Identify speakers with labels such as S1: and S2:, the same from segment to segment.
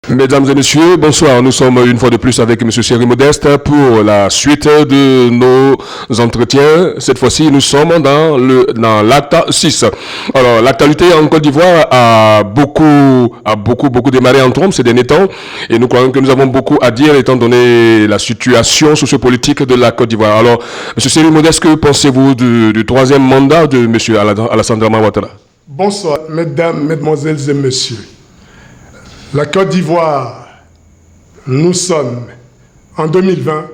S1: Mesdames et messieurs, bonsoir. Nous sommes une fois de plus avec M. Cyril Modeste pour la suite de nos entretiens. Cette fois-ci, nous sommes dans l'acte 6. Alors, l'actualité en Côte d'Ivoire a beaucoup démarré en trompe ces derniers temps et nous croyons que nous avons beaucoup à dire étant donné la situation sociopolitique de la Côte d'Ivoire. Alors, M. Cyril Modeste, que pensez-vous du troisième mandat de M. Alassane Dramane Ouattara?
S2: Bonsoir, mesdames, mesdemoiselles et messieurs. La Côte d'Ivoire, nous sommes en 2020,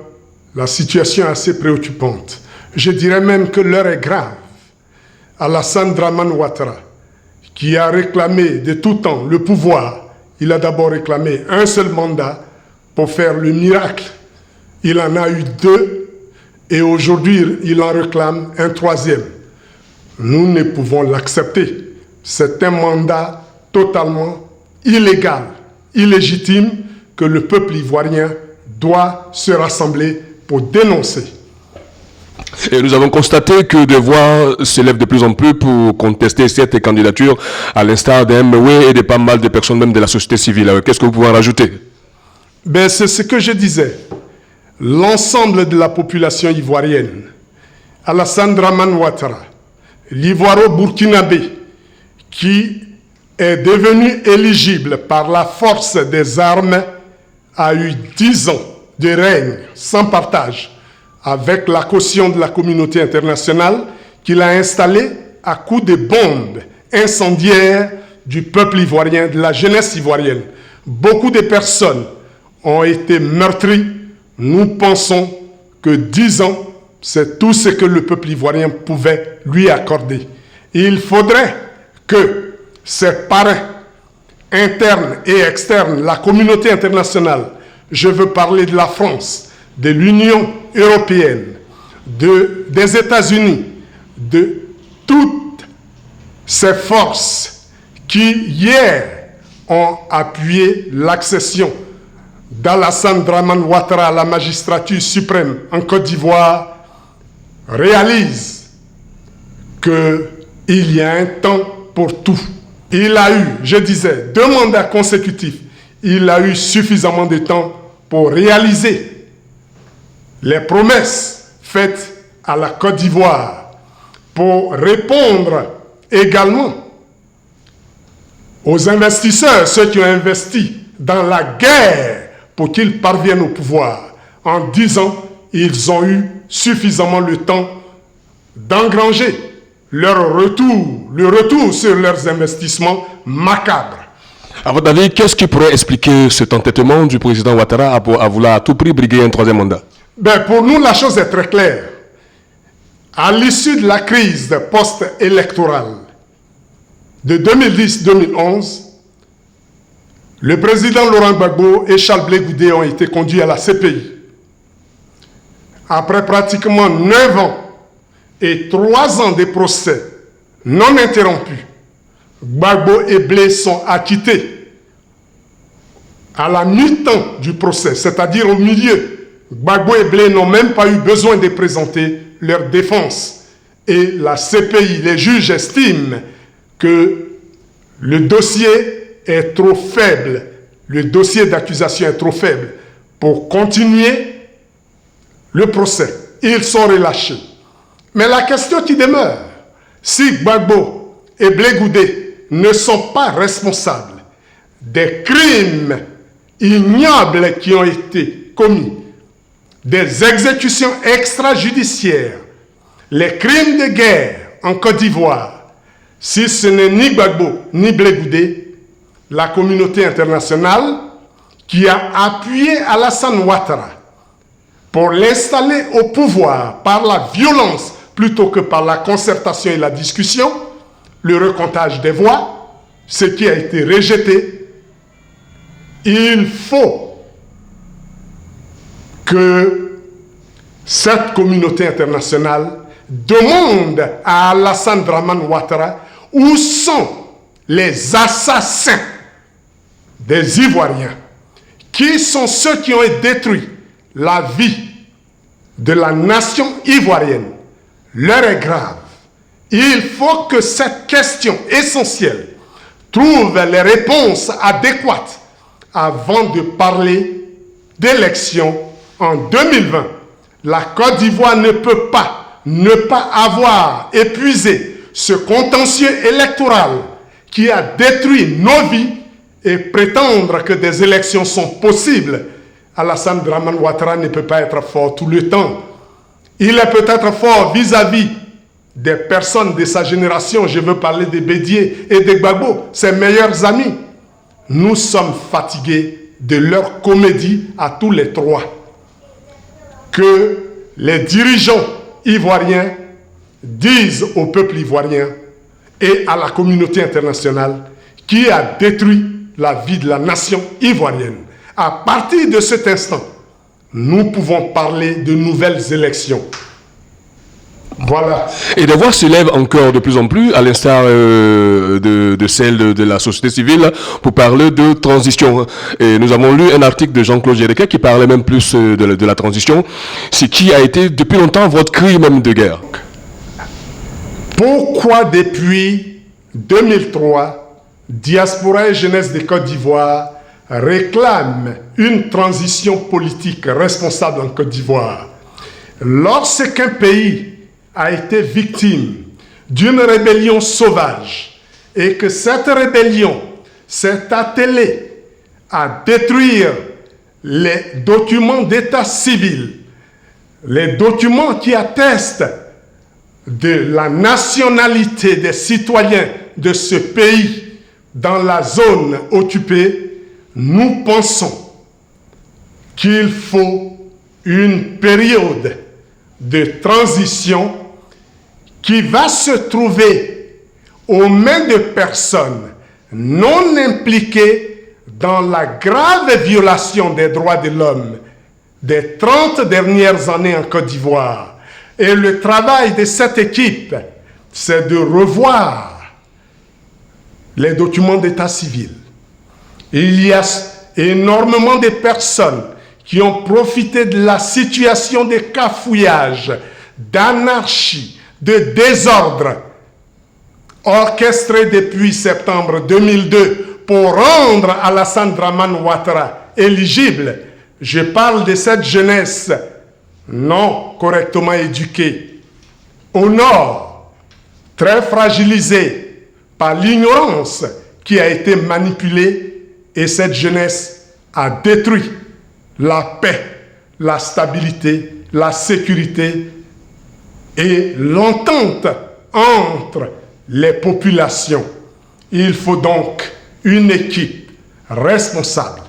S2: la situation est assez préoccupante. Je dirais même que l'heure est grave. Alassane Dramane Ouattara, qui a réclamé de tout temps le pouvoir, il a d'abord réclamé un seul mandat pour faire le miracle. Il en a eu deux et aujourd'hui il en réclame un troisième. Nous ne pouvons l'accepter. C'est un mandat totalement illégal, illégitime, que le peuple ivoirien doit se rassembler pour dénoncer.
S1: Et nous avons constaté que des voix s'élèvent de plus en plus pour contester cette candidature, à l'instar d'un MW et de pas mal de personnes même de la société civile. Qu'est-ce que vous pouvez en rajouter?
S2: C'est ce que je disais. L'ensemble de la population ivoirienne, Alassane Dramane Ouattara, l'Ivoiro-Burkinabé, qui est devenu éligible par la force des armes, a eu 10 ans de règne sans partage, avec la caution de la communauté internationale qu'il a installée à coups de bombes incendiaires du peuple ivoirien, de la jeunesse ivoirienne. Beaucoup de personnes ont été meurtries. Nous pensons que 10 ans, c'est tout ce que le peuple ivoirien pouvait lui accorder. Il faudrait que ses parrains internes et externes, la communauté internationale, je veux parler de la France, de l'Union européenne, des États-Unis, de toutes ces forces qui, hier, ont appuyé l'accession d'Alassane Dramane Ouattara à la magistrature suprême en Côte d'Ivoire, réalisent qu'il y a un temps pour tout. Il a eu, je disais, 2 mandats consécutifs. Il a eu suffisamment de temps pour réaliser les promesses faites à la Côte d'Ivoire, pour répondre également aux investisseurs, ceux qui ont investi dans la guerre pour qu'ils parviennent au pouvoir. En 10 ans, ils ont eu suffisamment le temps d'engranger leur retour, le retour sur leurs investissements macabres.
S1: À votre avis, qu'est-ce qui pourrait expliquer cet entêtement du président Ouattara à vouloir à tout prix briguer un troisième mandat?
S2: Pour nous, la chose est très claire. À l'issue de la crise post-électorale de 2010-2011, le président Laurent Gbagbo et Charles Blé Goudé ont été conduits à la CPI. Après pratiquement 9 ans et 3 ans de procès non interrompus, Gbagbo et Blé sont acquittés. À la mi-temps du procès, c'est-à-dire au milieu, Gbagbo et Blé n'ont même pas eu besoin de présenter leur défense. Et la CPI, les juges estiment que le dossier est trop faible, le dossier d'accusation est trop faible pour continuer le procès. Ils sont relâchés. Mais la question qui demeure, si Gbagbo et Blé Goudé ne sont pas responsables des crimes ignobles qui ont été commis, des exécutions extrajudiciaires, les crimes de guerre en Côte d'Ivoire, si ce n'est ni Gbagbo ni Blé Goudé, la communauté internationale qui a appuyé Alassane Ouattara pour l'installer au pouvoir par la violence plutôt que par la concertation et la discussion, le recomptage des voix, ce qui a été rejeté, il faut que cette communauté internationale demande à Alassane Dramane Ouattara où sont les assassins des Ivoiriens, qui sont ceux qui ont détruit la vie de la nation ivoirienne. L'heure est grave. Il faut que cette question essentielle trouve les réponses adéquates avant de parler d'élections en 2020. La Côte d'Ivoire ne peut pas ne pas avoir épuisé ce contentieux électoral qui a détruit nos vies et prétendre que des élections sont possibles. Alassane Dramane Ouattara ne peut pas être fort tout le temps. Il est peut-être fort vis-à-vis des personnes de sa génération. Je veux parler de Bédié et de Gbagbo, ses meilleurs amis. Nous sommes fatigués de leur comédie à tous les trois. Que les dirigeants ivoiriens disent au peuple ivoirien et à la communauté internationale qui a détruit la vie de la nation ivoirienne. À partir de cet instant, nous pouvons parler de nouvelles élections. Voilà.
S1: Et des voix s'élèvent encore de plus en plus, à l'instar de celle de la société civile, pour parler de transition. Et nous avons lu un article de Jean-Claude Géréquet qui parlait même plus de la transition, ce qui a été depuis longtemps votre cri même de guerre.
S2: Pourquoi depuis 2003, Diaspora et Jeunesse de Côte d'Ivoire réclament une transition politique responsable en Côte d'Ivoire? Lorsqu'un pays a été victime d'une rébellion sauvage et que cette rébellion s'est attelée à détruire les documents d'état civil, les documents qui attestent de la nationalité des citoyens de ce pays dans la zone occupée, nous pensons qu'il faut une période de transition qui va se trouver aux mains de personnes non impliquées dans la grave violation des droits de l'homme des 30 dernières années en Côte d'Ivoire. Et le travail de cette équipe, c'est de revoir les documents d'état civil. Il y a énormément de personnes qui ont profité de la situation de cafouillage, d'anarchie, de désordre orchestré depuis septembre 2002 pour rendre Alassane Dramane Ouattara éligible. Je parle de cette jeunesse non correctement éduquée au nord, très fragilisée par l'ignorance qui a été manipulée, et cette jeunesse a détruit la paix, la stabilité, la sécurité et l'entente entre les populations. Il faut donc une équipe responsable,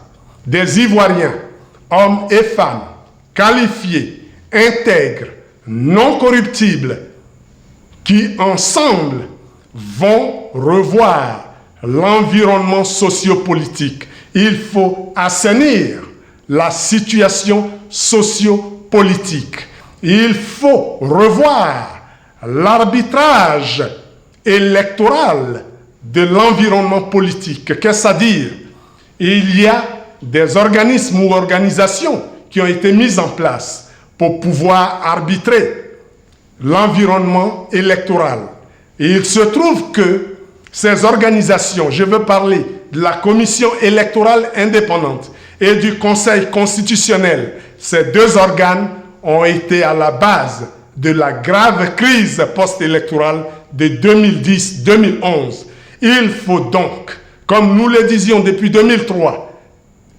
S2: des Ivoiriens, hommes et femmes, qualifiés, intègres, non corruptibles, qui ensemble vont revoir l'environnement sociopolitique. Il faut assainir la situation sociopolitique. Il faut revoir l'arbitrage électoral de l'environnement politique. Qu'est-ce à dire? Il y a des organismes ou organisations qui ont été mises en place pour pouvoir arbitrer l'environnement électoral. Et il se trouve que ces organisations, je veux parler de la Commission électorale indépendante et du Conseil constitutionnel, ces deux organes ont été à la base de la grave crise post-électorale de 2010-2011. Il faut donc, comme nous le disions depuis 2003,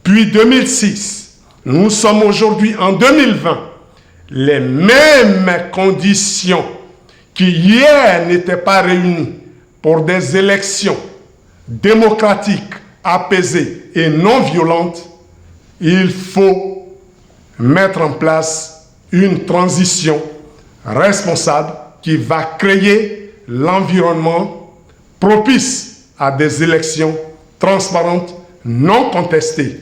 S2: puis 2006, nous sommes aujourd'hui en 2020, les mêmes conditions qui hier n'étaient pas réunies pour des élections démocratiques, apaisées et non violentes. Il faut mettre en place une transition responsable qui va créer l'environnement propice à des élections transparentes, non contestées.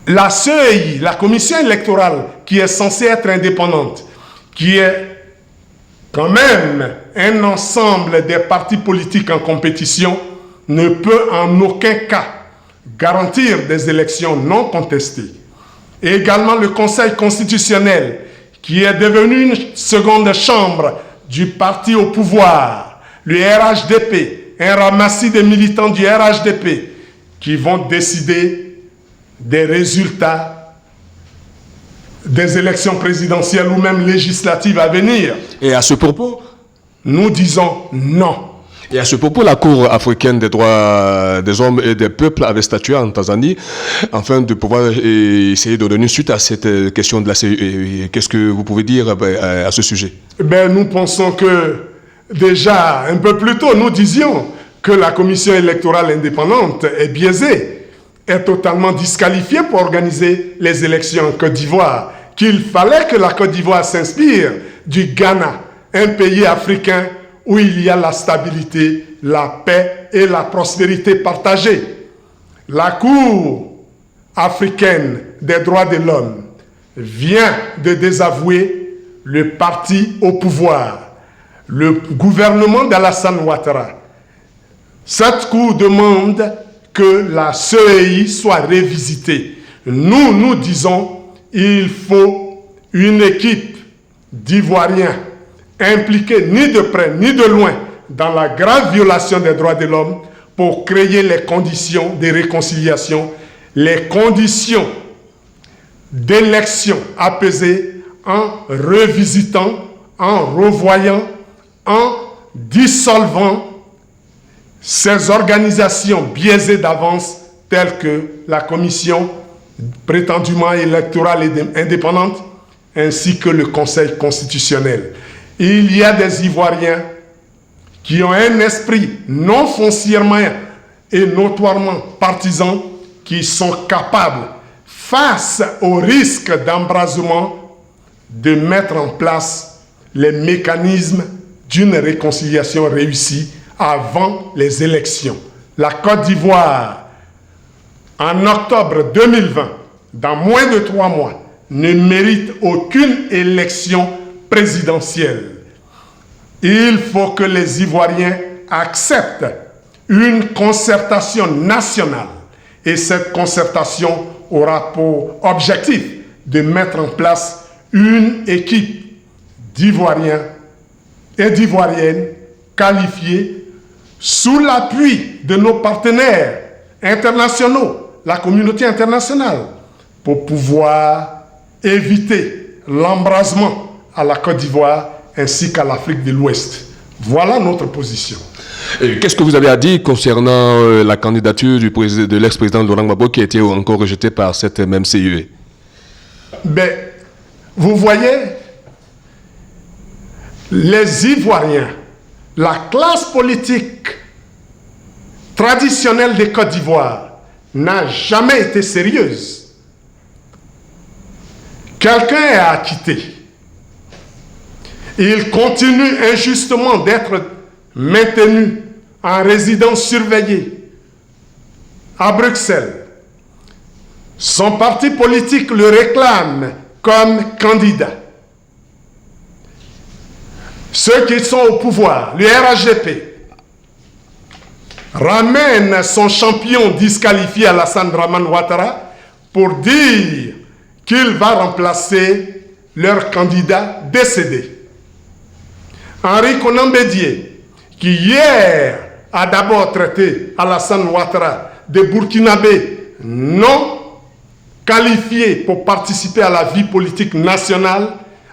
S2: La CEI, la commission électorale, qui est censée être indépendante, qui est quand même un ensemble des partis politiques en compétition, ne peut en aucun cas garantir des élections non contestées. Et également le Conseil constitutionnel, qui est devenu une seconde chambre du parti au pouvoir, le RHDP, un ramassis de militants du RHDP qui vont décider des résultats des élections présidentielles ou même législatives à venir.
S1: Et à ce propos,
S2: nous disons non.
S1: Et à ce propos, la Cour africaine des droits des hommes et des peuples avait statué en Tanzanie afin de pouvoir essayer de donner suite à cette question de la CEI. Qu'est-ce que vous pouvez dire à ce sujet?
S2: Nous pensons que déjà, un peu plus tôt, nous disions que la commission électorale indépendante est biaisée, est totalement disqualifiée pour organiser les élections en Côte d'Ivoire, qu'il fallait que la Côte d'Ivoire s'inspire du Ghana, un pays africain où il y a la stabilité, la paix et la prospérité partagée. La Cour africaine des droits de l'homme vient de désavouer le parti au pouvoir, le gouvernement d'Alassane Ouattara. Cette Cour demande que la CEI soit révisitée. Nous disons qu'il faut une équipe d'Ivoiriens impliqués ni de près ni de loin dans la grave violation des droits de l'homme pour créer les conditions de réconciliation, les conditions d'élection apaisées en revisitant, en revoyant, en dissolvant ces organisations biaisées d'avance telles que la commission prétendument électorale et indépendante ainsi que le Conseil constitutionnel. Il y a des Ivoiriens qui ont un esprit non foncièrement et notoirement partisan qui sont capables, face au risque d'embrasement, de mettre en place les mécanismes d'une réconciliation réussie avant les élections. La Côte d'Ivoire, en octobre 2020, dans moins de 3 mois, ne mérite aucune élection présidentielle. Il faut que les Ivoiriens acceptent une concertation nationale et cette concertation aura pour objectif de mettre en place une équipe d'Ivoiriens et d'Ivoiriennes qualifiés sous l'appui de nos partenaires internationaux, la communauté internationale, pour pouvoir éviter l'embrasement à la Côte d'Ivoire ainsi qu'à l'Afrique de l'Ouest. Voilà notre position.
S1: Qu'est-ce que vous avez à dire concernant la candidature de l'ex-président Laurent Gbagbo qui a été encore rejetée par cette même CEI?
S2: Vous voyez, les Ivoiriens, la classe politique traditionnelle des Côte d'Ivoire n'a jamais été sérieuse. Quelqu'un est acquitté. Il continue injustement d'être maintenu en résidence surveillée à Bruxelles. Son parti politique le réclame comme candidat. Ceux qui sont au pouvoir, le RHDP, ramènent son champion disqualifié Alassane Dramane Ouattara pour dire qu'il va remplacer leur candidat décédé. Henri Konan Bédié, qui hier a d'abord traité Alassane Ouattara de Burkinabé non qualifié pour participer à la vie politique nationale,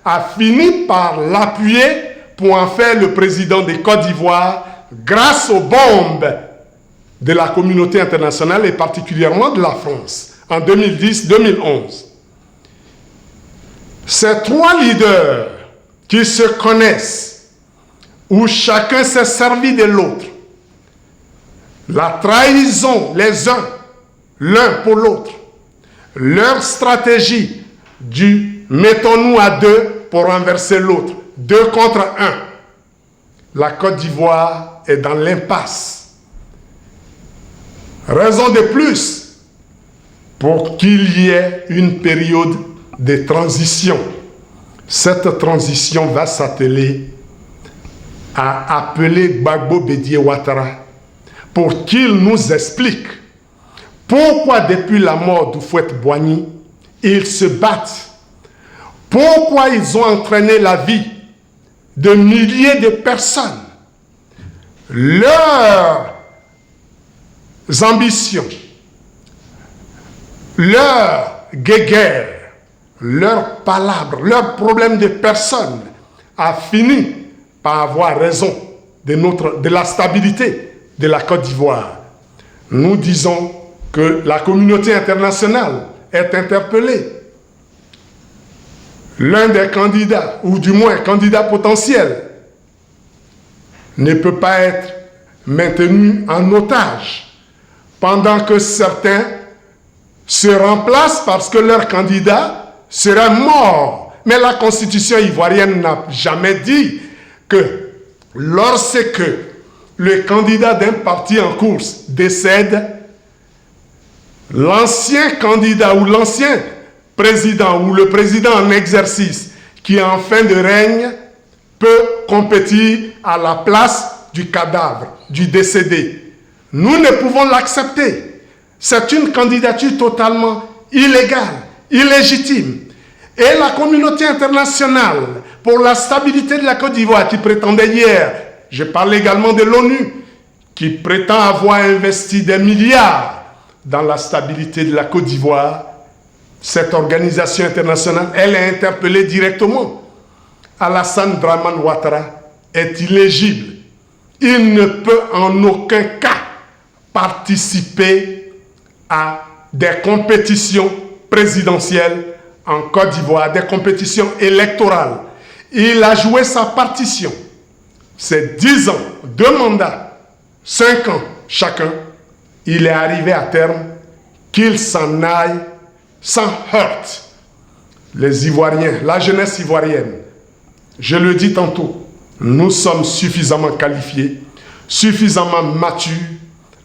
S2: a fini par l'appuyer pour en faire le président de Côte d'Ivoire grâce aux bombes de la communauté internationale et particulièrement de la France en 2010-2011. Ces 3 leaders qui se connaissent, où chacun s'est servi de l'autre, la trahison les uns, l'un pour l'autre, leur stratégie du mettons-nous à 2 pour renverser l'autre, 2 contre 1. La Côte d'Ivoire est dans l'impasse. Raison de plus pour qu'il y ait une période de transition. Cette transition va s'atteler à appeler Gbagbo Bédié Ouattara pour qu'il nous explique pourquoi depuis la mort d'Houphouët-Boigny, ils se battent. Pourquoi ils ont entraîné la vie de milliers de personnes leurs ambitions, leurs guéguerres, leurs palabres, leurs problèmes de personne a fini par avoir raison de la stabilité de la Côte d'Ivoire. Nous disons que la communauté internationale est interpellée. L'un des candidats, ou du moins candidat potentiel, ne peut pas être maintenu en otage, pendant que certains se remplacent parce que leur candidat serait mort. Mais la constitution ivoirienne n'a jamais dit que lorsque le candidat d'un parti en course décède, l'ancien candidat ou l'ancien président ou le président en exercice qui est en fin de règne peut compétir à la place du cadavre, du décédé. Nous ne pouvons l'accepter. C'est une candidature totalement illégale, illégitime. Et la communauté internationale pour la stabilité de la Côte d'Ivoire qui prétendait hier, je parle également de l'ONU, qui prétend avoir investi des milliards dans la stabilité de la Côte d'Ivoire, cette organisation internationale, elle est interpellée directement. Alassane Dramane Ouattara est illégible. Il ne peut en aucun cas participer à des compétitions présidentielles en Côte d'Ivoire, des compétitions électorales. Il a joué sa partition. C'est 10 ans, 2 mandats, 5 ans chacun. Il est arrivé à terme qu'il s'en aille sans heurte. Les Ivoiriens, la jeunesse ivoirienne, je le dis tantôt, nous sommes suffisamment qualifiés, suffisamment matures.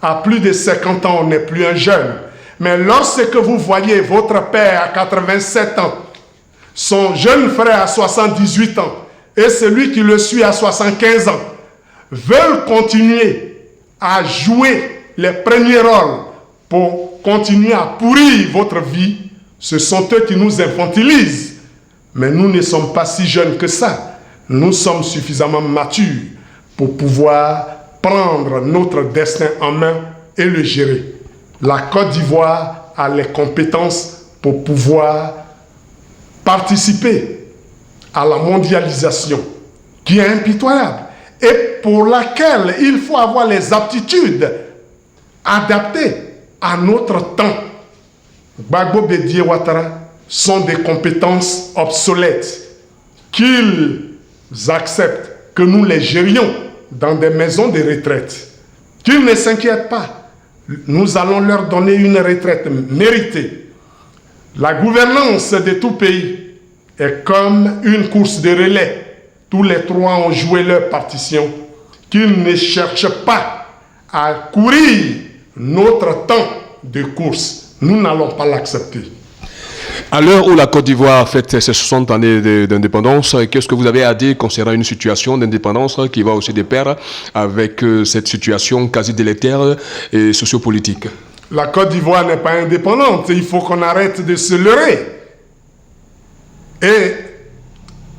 S2: À plus de 50 ans, on n'est plus un jeune. Mais lorsque vous voyez votre père à 87 ans, son jeune frère à 78 ans et celui qui le suit à 75 ans veulent continuer à jouer les premiers rôles pour continuer à pourrir votre vie, ce sont eux qui nous infantilisent. Mais nous ne sommes pas si jeunes que ça. Nous sommes suffisamment matures pour pouvoir prendre notre destin en main et le gérer. La Côte d'Ivoire a les compétences pour pouvoir participer à la mondialisation qui est impitoyable et pour laquelle il faut avoir les aptitudes adaptées à notre temps. Gbagbo Bédié Ouattara sont des compétences obsolètes qu'ils acceptent que nous les gérions dans des maisons de retraite. Qu'ils ne s'inquiètent pas. Nous allons leur donner une retraite méritée. La gouvernance de tout pays est comme une course de relais. Tous les trois ont joué leur partition. Qu'ils ne cherchent pas à courir notre temps de course. Nous n'allons pas l'accepter.
S1: À l'heure où la Côte d'Ivoire fête ses 60 années d'indépendance, qu'est-ce que vous avez à dire concernant une situation d'indépendance qui va aussi de pair avec cette situation quasi délétère et sociopolitique?
S2: La Côte d'Ivoire n'est pas indépendante. Il faut qu'on arrête de se leurrer. Et,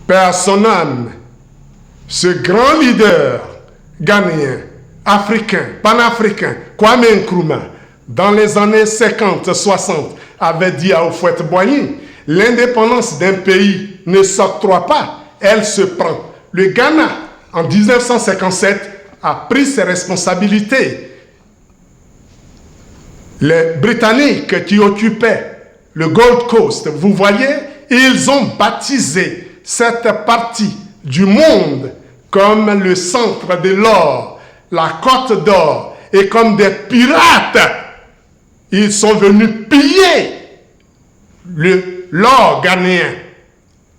S2: paix à son âme, ce grand leader ghanéen, africain, panafricain, Kwame Nkrumah, dans les années 50-60, avait dit à Houphouët-Boigny, l'indépendance d'un pays ne s'octroie pas, elle se prend. Le Ghana, en 1957, a pris ses responsabilités. Les Britanniques qui occupaient le Gold Coast, vous voyez, ils ont baptisé cette partie du monde comme le centre de l'or, la Côte d'Or, et comme des pirates. Ils sont venus piller l'or ghanéen.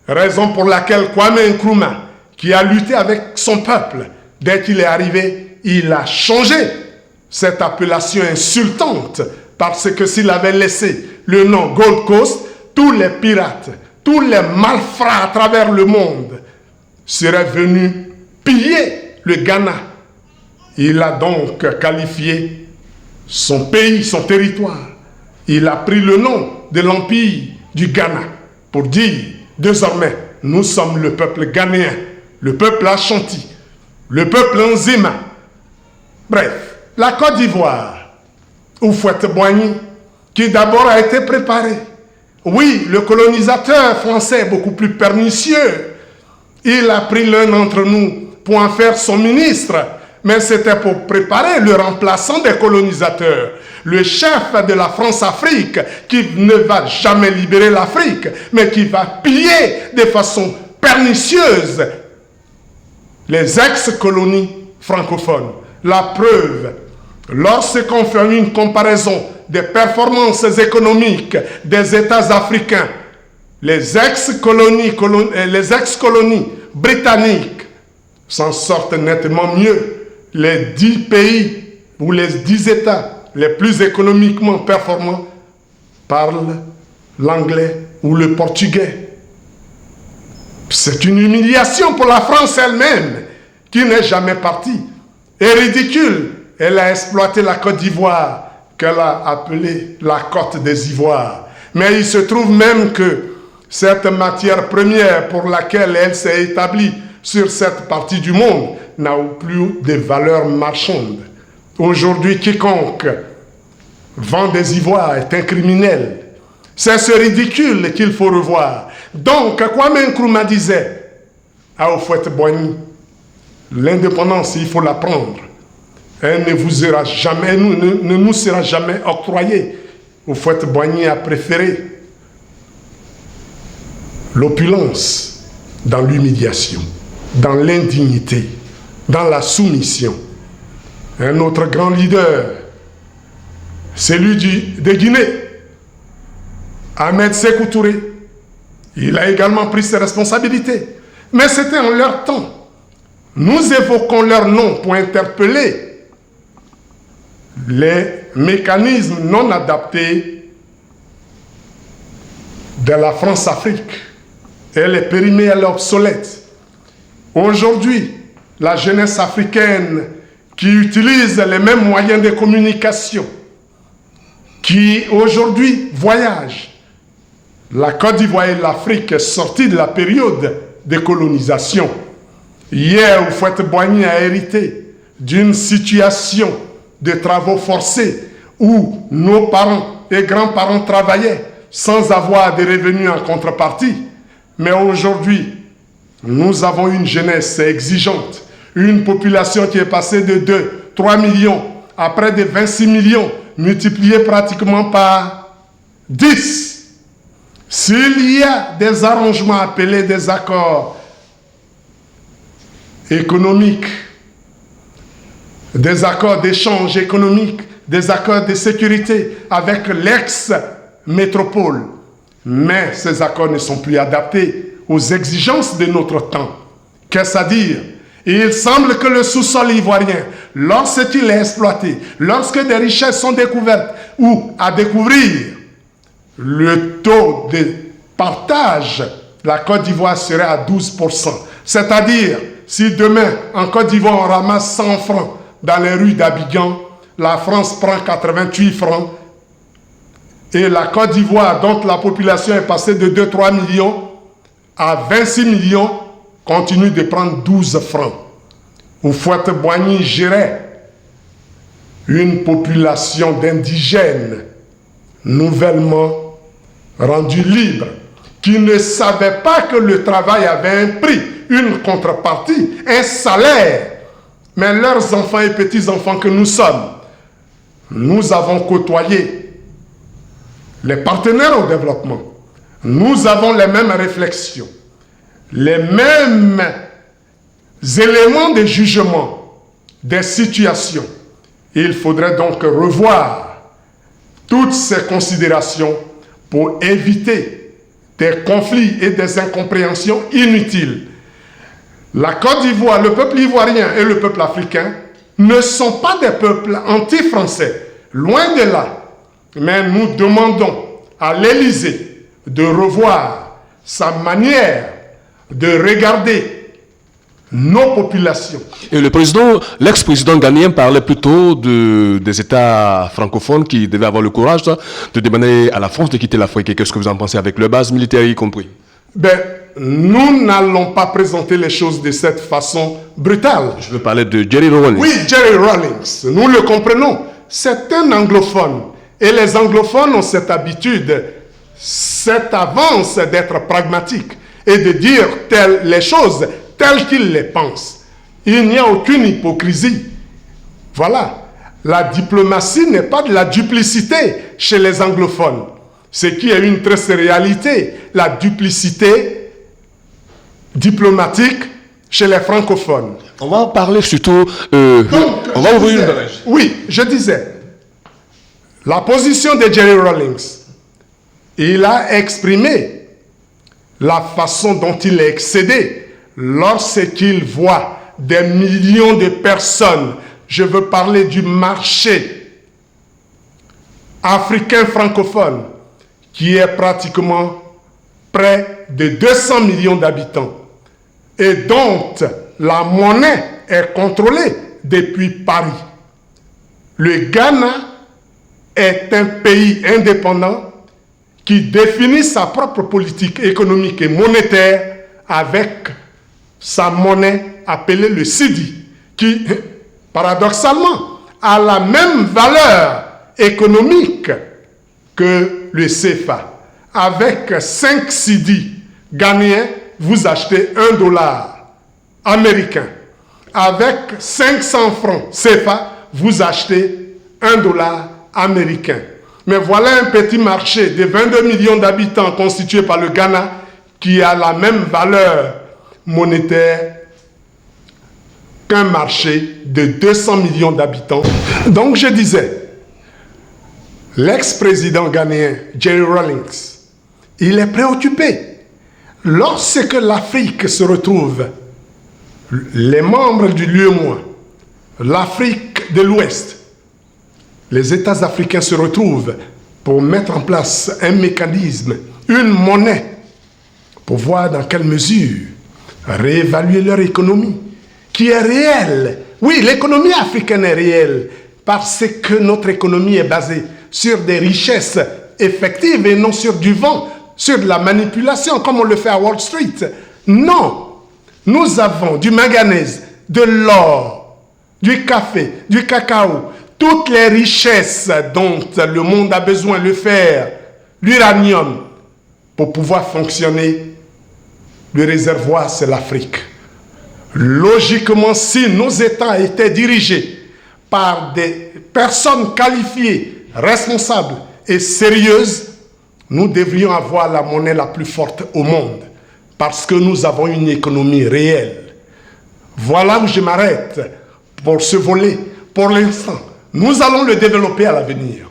S2: Raison pour laquelle Kwame Nkrumah, qui a lutté avec son peuple, dès qu'il est arrivé, il a changé cette appellation insultante. Parce que s'il avait laissé le nom Gold Coast, tous les pirates, tous les malfrats à travers le monde seraient venus piller le Ghana. Il a donc qualifié son pays, son territoire. Il a pris le nom de l'empire du Ghana pour dire, désormais, nous sommes le peuple ghanéen, le peuple Ashanti, le peuple Nzema, Bref, la Côte d'Ivoire, Houphouët-Boigny, qui d'abord a été préparé. Oui, le colonisateur français est beaucoup plus pernicieux. Il a pris l'un d'entre nous pour en faire son ministre, mais c'était pour préparer le remplaçant des colonisateurs, le chef de la France-Afrique, qui ne va jamais libérer l'Afrique, mais qui va piller de façon pernicieuse les ex-colonies francophones. La preuve, lorsqu'on fait une comparaison des performances économiques des États africains, les ex-colonies britanniques s'en sortent nettement mieux. Les 10 pays ou les 10 États les plus économiquement performants parlent l'anglais ou le portugais. C'est une humiliation pour la France elle-même, qui n'est jamais partie. Et ridicule, elle a exploité la Côte d'Ivoire, qu'elle a appelée la Côte des Ivoires. Mais il se trouve même que cette matière première pour laquelle elle s'est établie sur cette partie du monde n'a plus de valeur marchande. Aujourd'hui, quiconque vend des ivoires est un criminel. C'est ce ridicule qu'il faut revoir. Donc, Kwame Nkrumah disait à Houphouët-Boigny, l'indépendance, il faut la prendre. Elle ne vous sera jamais, ne nous sera jamais octroyée. Houphouët-Boigny a préféré l'opulence dans l'humiliation, dans l'indignité, dans la soumission. Un autre grand leader, celui de Guinée, Ahmed Sékou Touré, il a également pris ses responsabilités. Mais c'était en leur temps. Nous évoquons leur nom pour interpeller les mécanismes non adaptés de la France-Afrique. Elle est périmée, elle est obsolète. Aujourd'hui, la jeunesse africaine qui utilise les mêmes moyens de communication, qui aujourd'hui voyage. La Côte d'Ivoire et l'Afrique est sortie de la période de colonisation. Hier, Houphouët-Boigny a hérité d'une situation de travaux forcés où nos parents et grands-parents travaillaient sans avoir de revenus en contrepartie. Mais aujourd'hui, nous avons une jeunesse exigeante, une population qui est passée de 2, 3 millions à près de 26 millions, multipliée pratiquement par 10. S'il y a des arrangements appelés des accords économiques, des accords d'échange économique, des accords de sécurité avec l'ex-métropole, mais ces accords ne sont plus adaptés aux exigences de notre temps. Qu'est-ce à dire? Il semble que le sous-sol ivoirien, lorsqu'il est exploité, lorsque des richesses sont découvertes ou à découvrir, le taux de partage, la Côte d'Ivoire serait à 12%. C'est-à-dire, si demain, en Côte d'Ivoire, on ramasse 100 francs dans les rues d'Abidjan, la France prend 88 francs, et la Côte d'Ivoire, dont la population est passée de 2-3 millions à 26 millions, continue de prendre 12 francs. Houphouët-Boigny gérait une population d'indigènes nouvellement rendus libres, qui ne savaient pas que le travail avait un prix, une contrepartie, un salaire. Mais leurs enfants et petits-enfants que nous sommes, nous avons côtoyé les partenaires au développement. Nous avons les mêmes réflexions, les mêmes éléments de jugement des situations. Il faudrait donc revoir toutes ces considérations pour éviter des conflits et des incompréhensions inutiles. La Côte d'Ivoire, le peuple ivoirien et le peuple africain ne sont pas des peuples anti-français, loin de là. Mais nous demandons à l'Élysée de revoir sa manière de regarder nos populations.
S1: Et le président, l'ex-président ghanéen parlait plutôt des États francophones qui devaient avoir le courage de demander à la France de quitter l'Afrique. Et qu'est-ce que vous en pensez avec leur base militaire y compris?
S2: Ben, nous n'allons pas présenter les choses de cette façon brutale.
S1: Je veux parler de Jerry Rawlings.
S2: Oui, Jerry Rawlings, nous le comprenons. C'est un anglophone. Et les anglophones ont cette habitude, cette avance d'être pragmatique et de dire les choses telles qu'ils les pensent. Il n'y a aucune hypocrisie. Voilà. La diplomatie n'est pas de la duplicité chez les anglophones. Ce qui est une triste réalité, la duplicité diplomatique chez les francophones.
S1: On va en parler surtout... on va ouvrir une brèche.
S2: Oui, je disais, la position de Jerry Rawlings, il a exprimé la façon dont il est excédé lorsqu'il voit des millions de personnes. Je veux parler du marché africain francophone qui est pratiquement près de 200 millions d'habitants et dont la monnaie est contrôlée depuis Paris. Le Ghana est un pays indépendant qui définit sa propre politique économique et monétaire avec sa monnaie appelée le cedi, qui, paradoxalement, a la même valeur économique que le CFA. Avec 5 cedi ghanéens, vous achetez $1 américain. Avec 500 francs CFA, vous achetez $1 américain. Mais voilà un petit marché de 22 millions d'habitants constitué par le Ghana qui a la même valeur monétaire qu'un marché de 200 millions d'habitants. Donc je disais, l'ex-président ghanéen Jerry Rawlings, il est préoccupé. Lorsque l'Afrique se retrouve, les membres du l'UEMOA, l'Afrique de l'Ouest, les États africains se retrouvent pour mettre en place un mécanisme, une monnaie, pour voir dans quelle mesure réévaluer leur économie, qui est réelle. Oui, l'économie africaine est réelle, parce que notre économie est basée sur des richesses effectives et non sur du vent, sur de la manipulation, comme on le fait à Wall Street. Non, nous avons du manganèse, de l'or, du café, du cacao, toutes les richesses dont le monde a besoin, le fer, l'uranium, pour pouvoir fonctionner. Le réservoir, c'est l'Afrique. Logiquement, si nos États étaient dirigés par des personnes qualifiées, responsables et sérieuses, nous devrions avoir la monnaie la plus forte au monde, parce que nous avons une économie réelle. Voilà où je m'arrête pour ce volet, pour l'instant. Nous allons le développer à l'avenir.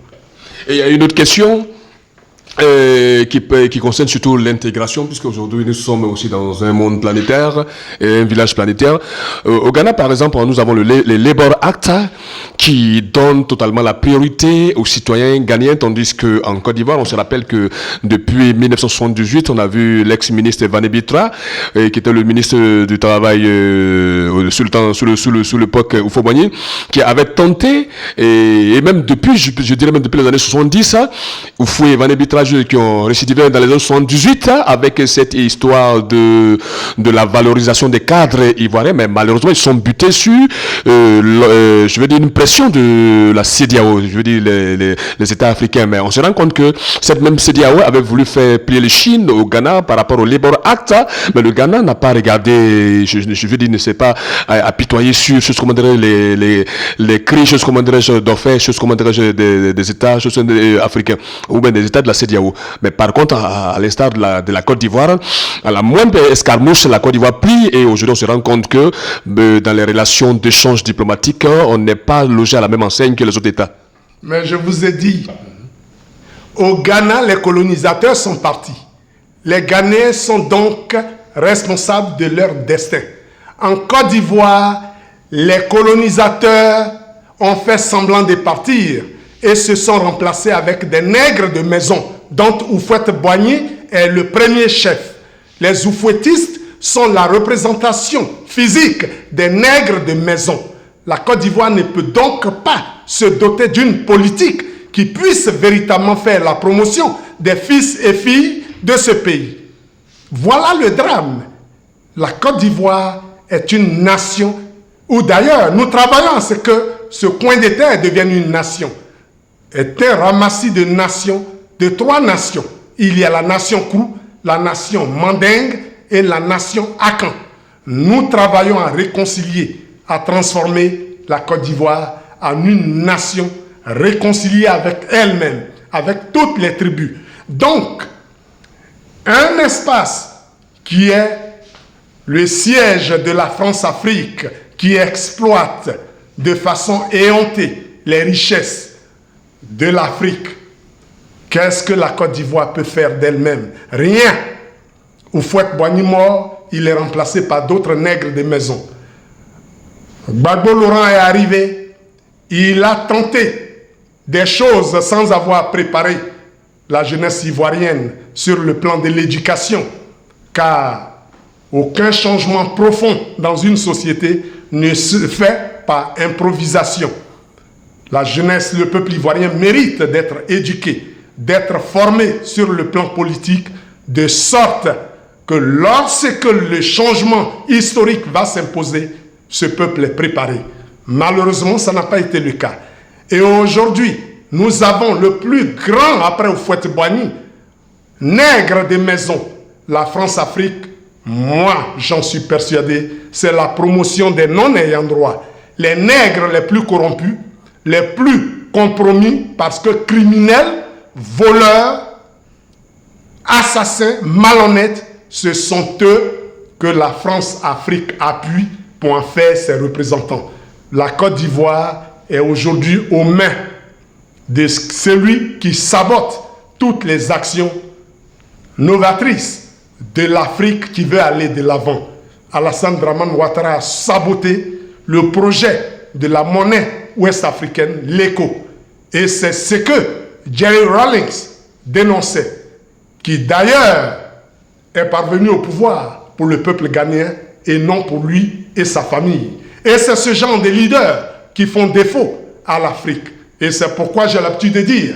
S1: Et il y a une autre question qui concerne surtout l'intégration, puisque aujourd'hui nous sommes aussi dans un monde planétaire et un village planétaire. Au Ghana, par exemple, nous avons le Labour Act qui donne totalement la priorité aux citoyens ghanéens, tandis qu'en Côte d'Ivoire, on se rappelle que depuis 1978, on a vu l'ex-ministre Vané Bitra, qui était le ministre du Travail sous l'époque Oufo-Boigny, qui avait tenté, et même depuis, je dirais même depuis les années 70, Oufo et Vané Bitra qui ont récidivé dans les années 78 avec cette histoire de la valorisation des cadres ivoiriens, mais malheureusement ils sont butés sur je veux dire une pression de la CEDEAO, je veux dire les États africains, mais on se rend compte que cette même CEDEAO avait voulu faire plier les Chines au Ghana par rapport au Labour Act, mais le Ghana n'a pas regardé, je veux dire, ne s'est pas apitoyé sur ce qu'on dirait les cris, ce qu'on dirait d'orfèvres, ce qu'on dirait des États africains ou bien des États de la CEDEAO. Mais par contre, à l'instar de la Côte d'Ivoire, à la moindre escarmouche, la Côte d'Ivoire plie, et aujourd'hui on se rend compte que dans les relations d'échange diplomatique, on n'est pas logé à la même enseigne que les autres États.
S2: Mais je vous ai dit, au Ghana, les colonisateurs sont partis. Les Ghanéens sont donc responsables de leur destin. En Côte d'Ivoire, les colonisateurs ont fait semblant de partir et se sont remplacés avec des nègres de maison, dont Houphouët-Boigny est le premier chef. Les Oufouettistes sont la représentation physique des nègres de maison. La Côte d'Ivoire ne peut donc pas se doter d'une politique qui puisse véritablement faire la promotion des fils et filles de ce pays. Voilà le drame. La Côte d'Ivoire est une nation où d'ailleurs nous travaillons à ce que ce coin de terre devienne une nation. Est un ramassis de nations, de 3 nations. Il y a la nation Krou, la nation Mandingue et la nation Akan. Nous travaillons à réconcilier, à transformer la Côte d'Ivoire en une nation réconciliée avec elle-même, avec toutes les tribus. Donc, un espace qui est le siège de la France-Afrique, qui exploite de façon éhontée les richesses de l'Afrique. Qu'est-ce que la Côte d'Ivoire peut faire d'elle-même? Rien. Houphouët-Boigny mort, il est remplacé par d'autres nègres de maison. Gbagbo Laurent est arrivé, il a tenté des choses sans avoir préparé la jeunesse ivoirienne sur le plan de l'éducation, car aucun changement profond dans une société ne se fait par improvisation. La jeunesse, le peuple ivoirien mérite d'être éduqué, d'être formé sur le plan politique, de sorte que lorsque le changement historique va s'imposer, ce peuple est préparé. Malheureusement, ça n'a pas été le cas. Et aujourd'hui, nous avons le plus grand, après Houphouët-Boigny, nègre des maisons. La France-Afrique, moi, j'en suis persuadé, c'est la promotion des non-ayants droit. Les nègres les plus corrompus, les plus compromis, parce que criminels, voleurs, assassins, malhonnêtes, ce sont eux que la France-Afrique appuie pour en faire ses représentants. La Côte d'Ivoire est aujourd'hui aux mains de celui qui sabote toutes les actions novatrices de l'Afrique qui veut aller de l'avant. Alassane Dramane Ouattara a saboté le projet de la monnaie ouest-africaine, l'ECO. Et c'est ce que Jerry Rawlings dénonçait, qui d'ailleurs est parvenu au pouvoir pour le peuple ghanéen et non pour lui et sa famille. Et c'est ce genre de leaders qui font défaut à l'Afrique. Et c'est pourquoi j'ai l'habitude de dire,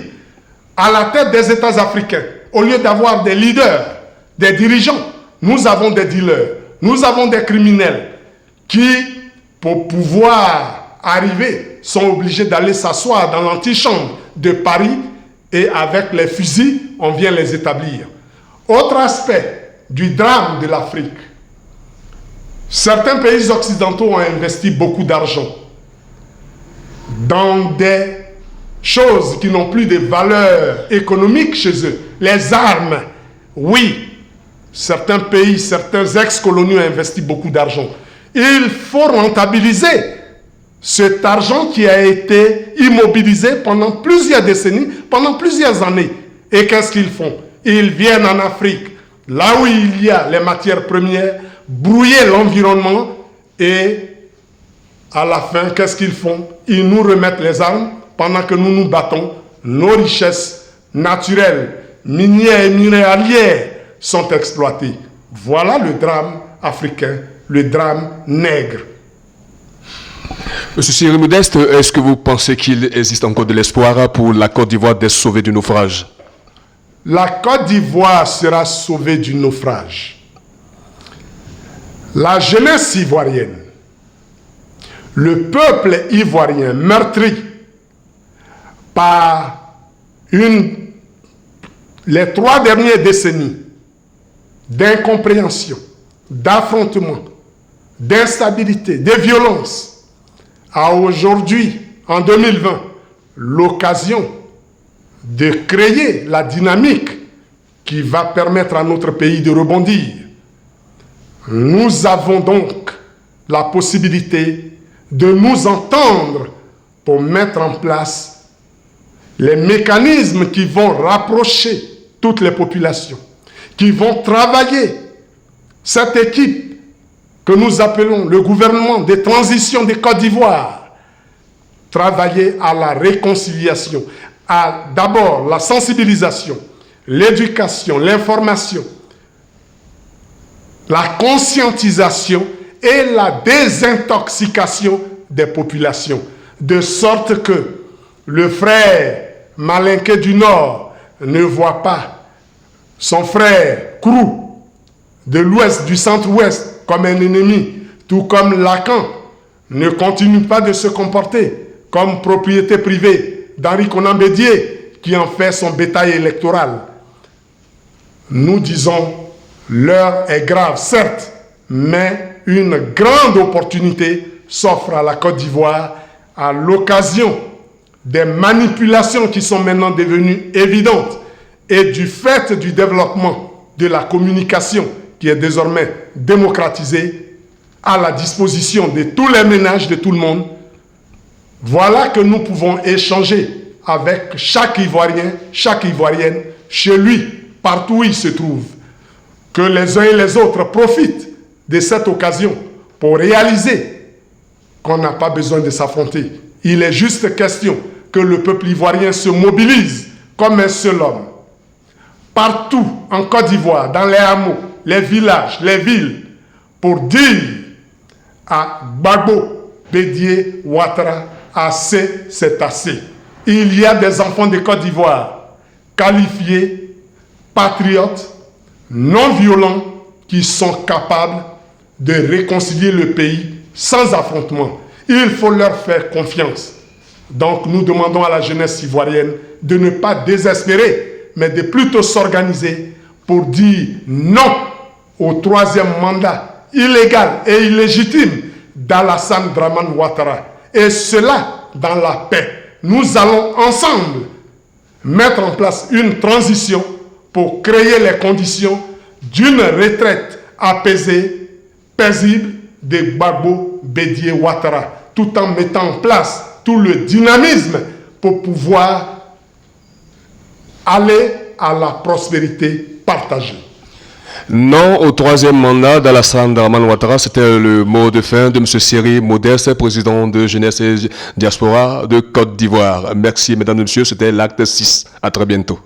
S2: à la tête des États africains, au lieu d'avoir des leaders, des dirigeants, nous avons des dealers, nous avons des criminels qui, pour pouvoir arriver, sont obligés d'aller s'asseoir dans l'antichambre de Paris et avec les fusils, on vient les établir. Autre aspect du drame de l'Afrique, certains pays occidentaux ont investi beaucoup d'argent dans des choses qui n'ont plus de valeur économique chez eux. Les armes, oui, certains pays, certains ex-coloniaux ont investi beaucoup d'argent. Il faut rentabiliser cet argent qui a été immobilisé pendant plusieurs décennies, pendant plusieurs années. Et qu'est-ce qu'ils font? Ils viennent en Afrique, là où il y a les matières premières, brouiller l'environnement et à la fin, qu'est-ce qu'ils font? Ils nous remettent les armes pendant que nous nous battons. Nos richesses naturelles, minières et minéralières sont exploitées. Voilà le drame africain, le drame nègre.
S1: Monsieur Cyril Modeste, est-ce que vous pensez qu'il existe encore de l'espoir pour la Côte d'Ivoire d'être sauvée du naufrage?
S2: La Côte d'Ivoire sera sauvée du naufrage. La jeunesse ivoirienne, le peuple ivoirien meurtri par les 3 dernières décennies d'incompréhension, d'affrontement, d'instabilité, de violence, a aujourd'hui, en 2020, l'occasion de créer la dynamique qui va permettre à notre pays de rebondir. Nous avons donc la possibilité de nous entendre pour mettre en place les mécanismes qui vont rapprocher toutes les populations, qui vont travailler cette équipe que nous appelons le gouvernement de transition de Côte d'Ivoire, travailler à la réconciliation, à d'abord la sensibilisation, l'éducation, l'information, la conscientisation et la désintoxication des populations, de sorte que le frère malinqué du Nord ne voit pas son frère Krou de l'Ouest, du Centre-Ouest, comme un ennemi, tout comme Lacan ne continue pas de se comporter comme propriété privée d'Henri Konan Bédié, qui en fait son bétail électoral. Nous disons, l'heure est grave, certes, mais une grande opportunité s'offre à la Côte d'Ivoire à l'occasion des manipulations qui sont maintenant devenues évidentes et du fait du développement de la communication qui est désormais démocratisée à la disposition de tous les ménages, de tout le monde. Voilà que nous pouvons échanger avec chaque Ivoirien, chaque Ivoirienne, chez lui, partout où il se trouve. Que les uns et les autres profitent de cette occasion pour réaliser qu'on n'a pas besoin de s'affronter. Il est juste question que le peuple ivoirien se mobilise comme un seul homme. Partout en Côte d'Ivoire, dans les hameaux, les villages, les villes, pour dire à Gbagbo Bédié Ouattara, assez, c'est assez. Il y a des enfants de Côte d'Ivoire qualifiés, patriotes, non violents, qui sont capables de réconcilier le pays sans affrontement. Il faut leur faire confiance. Donc nous demandons à la jeunesse ivoirienne de ne pas désespérer, mais de plutôt s'organiser pour dire non au troisième mandat illégal et illégitime d'Alassane Dramane Ouattara. Et cela dans la paix. Nous allons ensemble mettre en place une transition pour créer les conditions d'une retraite apaisée, paisible de Gbagbo Bédié Ouattara, tout en mettant en place tout le dynamisme pour pouvoir aller à la prospérité partagée.
S1: Non au troisième mandat d'Alassane Dramane Ouattara, c'était le mot de fin de M. Cyril Modeste, président de Jeunesse et Diaspora de Côte d'Ivoire. Merci mesdames et messieurs, c'était l'acte 6. À très bientôt.